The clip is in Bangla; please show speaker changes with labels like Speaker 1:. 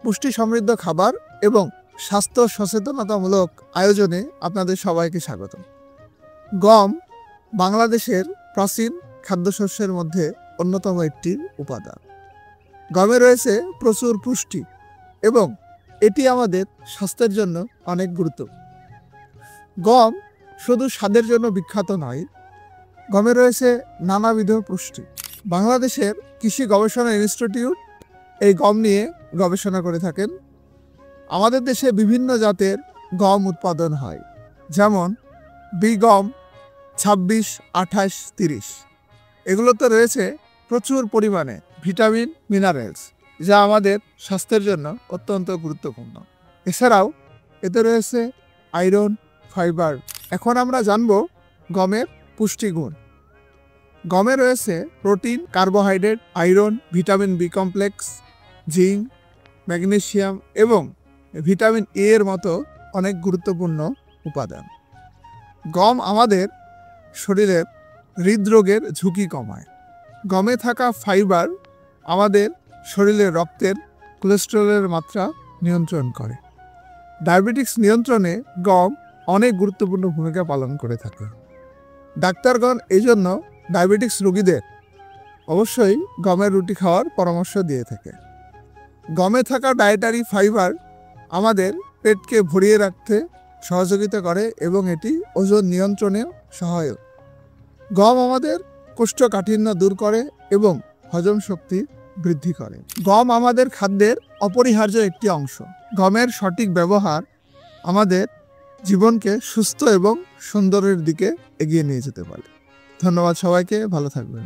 Speaker 1: পুষ্টি সমৃদ্ধ খাবার এবং স্বাস্থ্য সচেতনতামূলক আয়োজনে আপনাদের সবাইকে স্বাগত। গম বাংলাদেশের প্রাচীন খাদ্যশস্যের মধ্যে অন্যতম একটি উপাদান। গমে রয়েছে প্রচুর পুষ্টি এবং এটি আমাদের স্বাস্থ্যের জন্য অনেক গুরুত্বপূর্ণ। গম শুধু স্বাদের জন্য বিখ্যাত নয়, গমে রয়েছে নানাবিধ পুষ্টি। বাংলাদেশের কৃষি গবেষণা ইনস্টিটিউট এই গম নিয়ে গবেষণা করে থাকেন। আমাদের দেশে বিভিন্ন জাতের গম উৎপাদন হয়, যেমন বি গম 26, 28, 30। এগুলোতে রয়েছে প্রচুর পরিমাণে ভিটামিন, মিনারেলস, যা আমাদের স্বাস্থ্যের জন্য অত্যন্ত গুরুত্বপূর্ণ। এছাড়াও এতে রয়েছে আয়রন, ফাইবার। এখন আমরা জানব গমের পুষ্টিগুণ। গমে রয়েছে protein, carbohydrate, iron, vitamin B complex, zinc, magnesium এবং ভিটামিন এ এর মতো অনেক গুরুত্বপূর্ণ উপাদান। গম আমাদের শরীরের হৃদরোগের ঝুঁকি কমায়। গমে থাকা ফাইবার আমাদের শরীরের রক্তের কোলেস্টেরলের মাত্রা নিয়ন্ত্রণ করে। ডায়াবেটিক্স নিয়ন্ত্রণে গম অনেক গুরুত্বপূর্ণ ভূমিকা পালন করে থাকে। ডাক্তারগণ এই জন্য ডায়াবেটিক্স রোগীদের অবশ্যই গমের রুটি খাওয়ার পরামর্শ দিয়ে থাকে। গমে থাকা ডায়েটারি ফাইবার আমাদের পেটকে ভরিয়ে রাখতে সহযোগিতা করে এবং এটি ওজন নিয়ন্ত্রণেও সহায়ক। গম আমাদের কোষ্ঠকাঠিন্য দূর করে এবং হজম শক্তি বৃদ্ধি করে। গম আমাদের খাদ্যের অপরিহার্য একটি অংশ। গমের সঠিক ব্যবহার আমাদের জীবনকে সুস্থ এবং সুন্দরের দিকে এগিয়ে নিয়ে যেতে পারে। ধন্যবাদ সবাইকে, ভালো থাকবেন।